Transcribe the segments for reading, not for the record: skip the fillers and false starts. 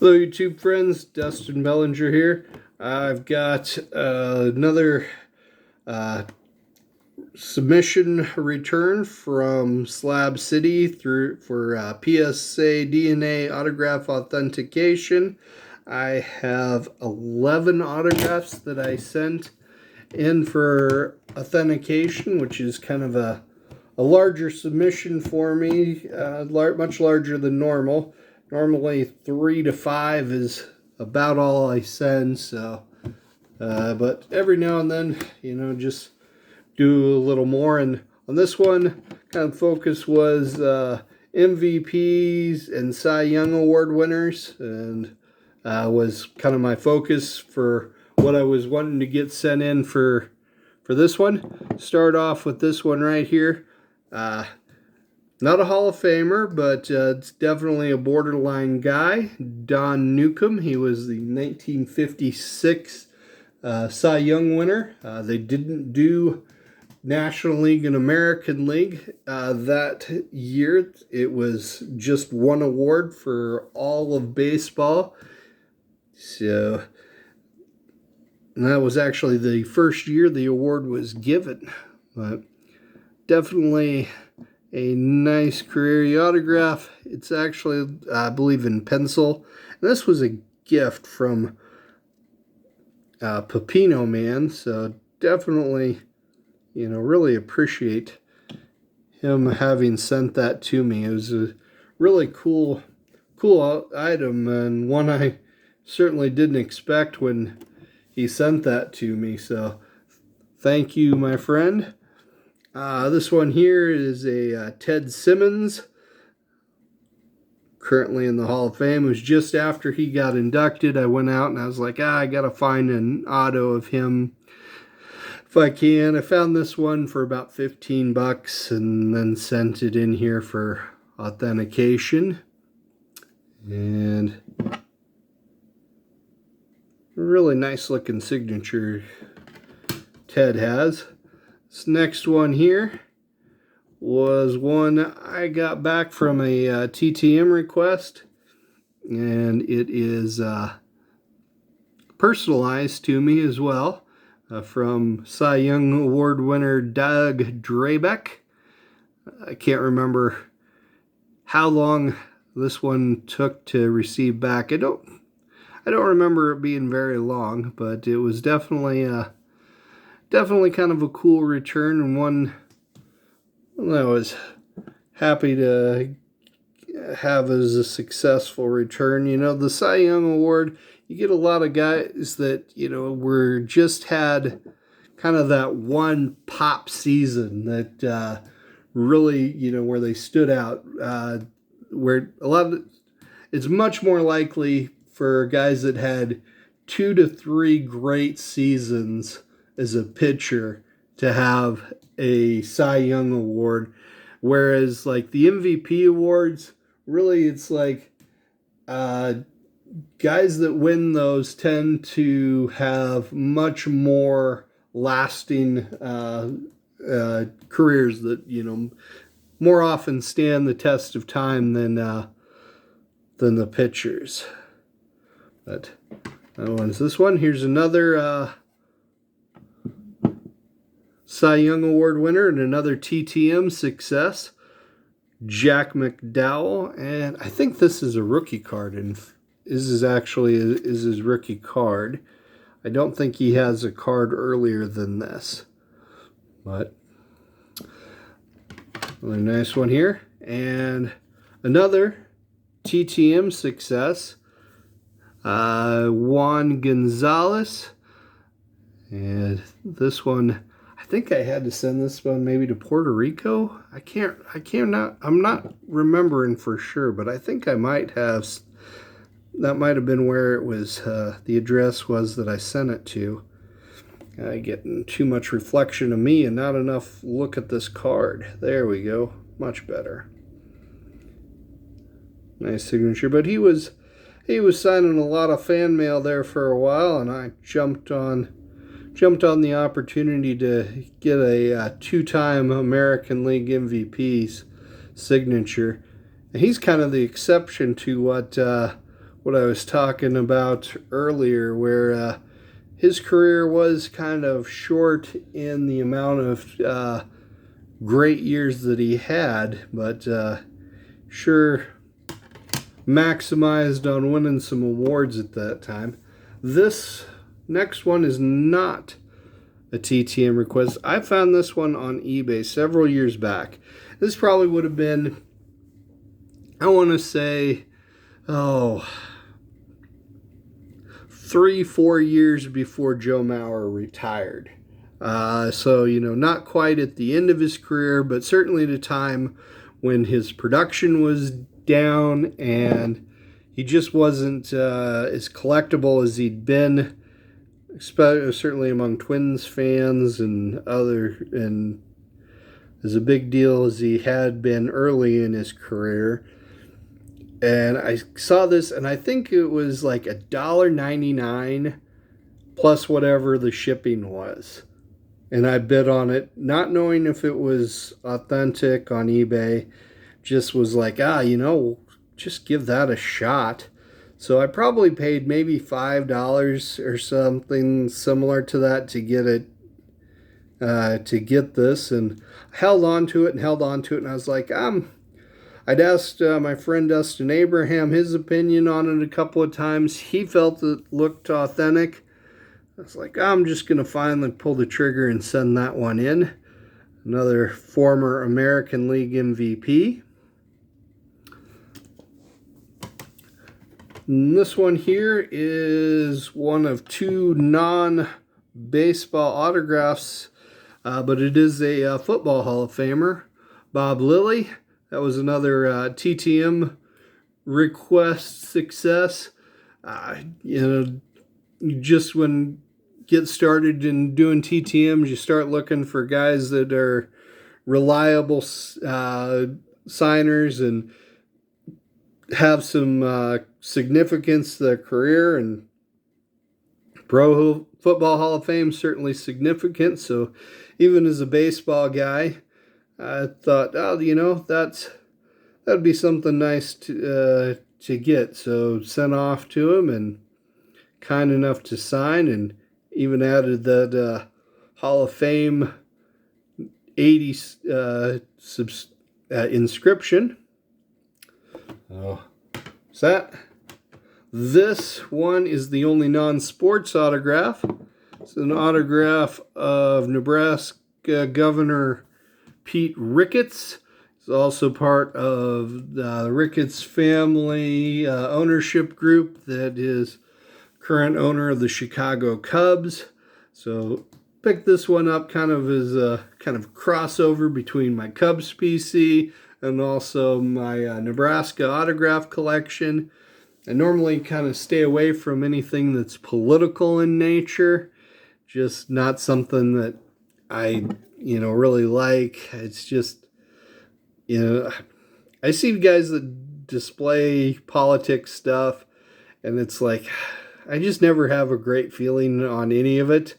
Hello YouTube friends, Dustin Bellinger here. I've got another submission return from Slab City for PSA DNA autograph authentication. I have 11 autographs that I sent in for authentication, which is kind of a larger submission for me, much larger than normal. Normally 3 to 5 is about all I send, so but every now and then, just do a little more. And on this one, kind of focus was MVPs and Cy Young Award winners, and was kind of my focus for what I was wanting to get sent in for this one. Start off with this one right here. Not a Hall of Famer, but it's definitely a borderline guy. Don Newcomb. He was the 1956 Cy Young winner. They didn't do National League and American League that year. It was just one award for all of baseball. So that was actually the first year the award was given. But definitely a nice career autograph. It's actually, I believe, in pencil. And this was a gift from Pepino Man, so definitely, really appreciate him having sent that to me. It was a really cool item, and one I certainly didn't expect when he sent that to me. So thank you, my friend. This one here is a Ted Simmons, currently in the Hall of Fame. It was just after he got inducted. I went out and I was like, I gotta find an auto of him if I can. I found this one for about 15 bucks and then sent it in here for authentication. And a really nice looking signature Ted has. This next one here was one I got back from a TTM request, and it is personalized to me as well, from Cy Young Award winner Doug Drabek. I can't remember how long this one took to receive back. I don't remember it being very long, but it was definitely kind of a cool return, and one I was happy to have as a successful return. The Cy Young Award, you get a lot of guys that, were just had kind of that one pop season that really, where they stood out, where it's much more likely for guys that had 2 to 3 great seasons as a pitcher to have a Cy Young Award, whereas like the MVP awards, really it's like guys that win those tend to have much more lasting careers that more often stand the test of time than the pitchers. But that one's this one. Here's another Cy Young Award winner and another TTM success, Jack McDowell. And I think this is a rookie card, and this is actually his rookie card. I don't think he has a card earlier than this, but another nice one here. And another TTM success, Juan Gonzalez. And this one, I think I had to send this one maybe to Puerto Rico. I'm not remembering for sure, but I think I might have. That might have been where it was, the address was that I sent it to. Getting too much reflection of me and not enough look at this card. There we go. Much better. Nice signature. But he was signing a lot of fan mail there for a while, and I jumped on the opportunity to get a 2-time American League MVP's signature. And he's kind of the exception to what I was talking about earlier, where his career was kind of short in the amount of great years that he had, but sure maximized on winning some awards at that time. This next one is not a TTM request. I found this one on eBay several years back. This probably would have been, I want to say, 3-4 years before Joe Mauer retired. So, not quite at the end of his career, but certainly at a time when his production was down and he just wasn't as collectible as he'd been, certainly among Twins fans and as a big deal as he had been early in his career. And I saw this, and I think it was like $1.99 plus whatever the shipping was. And I bid on it, not knowing if it was authentic on eBay. Just was like, just give that a shot. So I probably paid maybe $5 or something similar to that to get it, to get this, and held on to it. And I was like, I'd asked my friend Dustin Abraham his opinion on it a couple of times. He felt it looked authentic. I was like, I'm just going to finally pull the trigger and send that one in. Another former American League MVP. And this one here is one of 2 non-baseball autographs, but it is a football Hall of Famer, Bob Lilly. That was another TTM request success. Just when you get started in doing TTMs, you start looking for guys that are reliable signers and have some significance to their career. And Pro Football Hall of Fame certainly significant. So even as a baseball guy, I thought, that'd be something nice to get. So sent off to him, and kind enough to sign, and even added that Hall of Fame 80 inscription. Oh, is that? This one is the only non-sports autograph. It's an autograph of Nebraska Governor Pete Ricketts. He's also part of the Ricketts family ownership group that is current owner of the Chicago Cubs. So picked this one up kind of as a kind of crossover between my Cubs PC and also my Nebraska autograph collection. I normally kind of stay away from anything that's political in nature. Just not something that I really like. It's just, I see guys that display politics stuff, and it's like, I just never have a great feeling on any of it.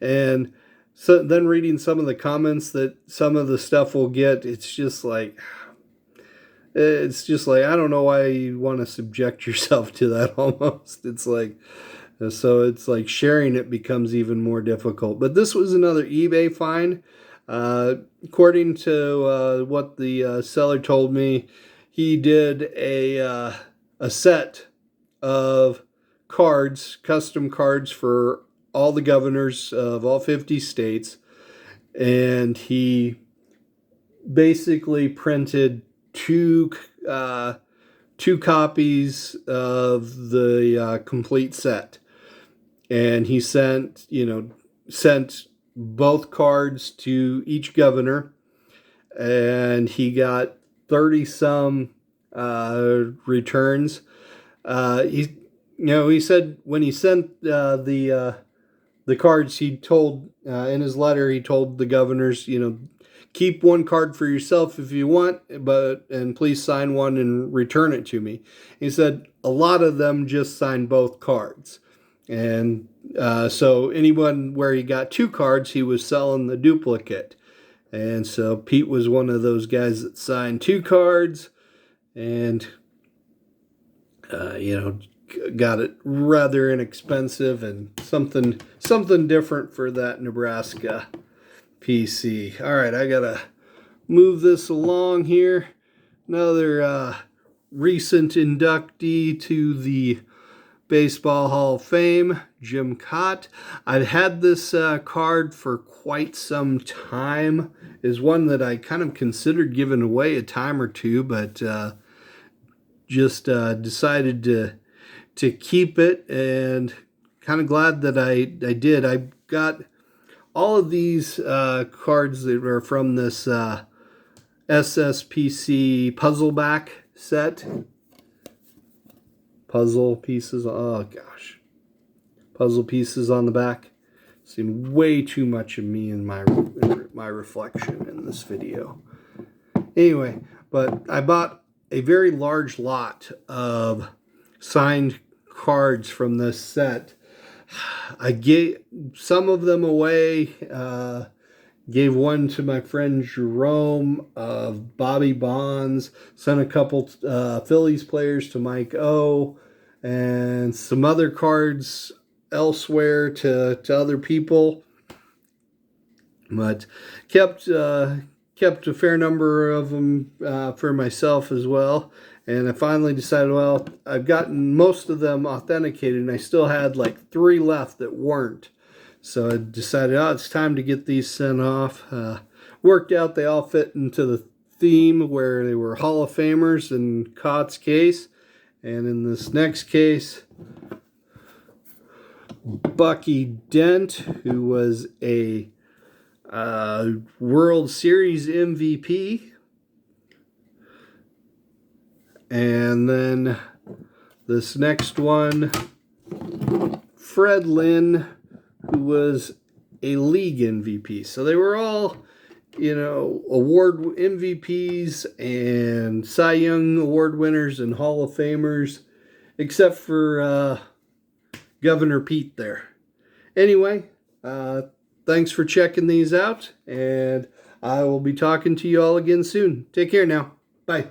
And so then reading some of the comments that some of the stuff will get, it's just like, I don't know why you want to subject yourself to that almost. It's like, so it's like sharing it becomes even more difficult. But this was another eBay find. According to what the seller told me, he did a set of cards, custom cards for all the governors of all 50 states. And he basically printed two copies of the complete set. And he sent both cards to each governor, and he got 30 some returns. He said when he sent the cards, he told in his letter, he told the governors, keep one card for yourself if you want, and please sign one and return it to me. He said a lot of them just signed both cards. And so anyone where he got 2 cards, he was selling the duplicate. And so Pete was one of those guys that signed 2 cards. And you know, got it rather inexpensive and something different for that Nebraska PC. All right, I gotta move this along here. Another recent inductee to the Baseball Hall of Fame, Jim Cott. I've had this card for quite some time. Is one that I kind of considered giving away a time or two, but just decided to keep it, and kind of glad that I did. I got all of these cards that are from this SSPC puzzle back set. Puzzle pieces, oh gosh. Puzzle pieces on the back. Seem way too much of me and my reflection in this video. Anyway, but I bought a very large lot of signed cards from this set. I gave some of them away. Gave one to my friend Jerome of Bobby Bonds. Sent a couple Phillies players to Mike O. And some other cards elsewhere to other people. But kept a fair number of them for myself as well. And I finally decided, well, I've gotten most of them authenticated, and I still had like 3 left that weren't. So I decided, oh, it's time to get these sent off. Worked out they all fit into the theme where they were Hall of Famers in Cott's case. And in this next case, Bucky Dent, who was a World Series MVP. And then this next one, Fred Lynn, who was a league MVP. So they were all, you know, award MVPs and Cy Young Award winners and Hall of Famers, except for Governor Pete there. Anyway, thanks for checking these out, and I will be talking to you all again soon. Take care now. Bye.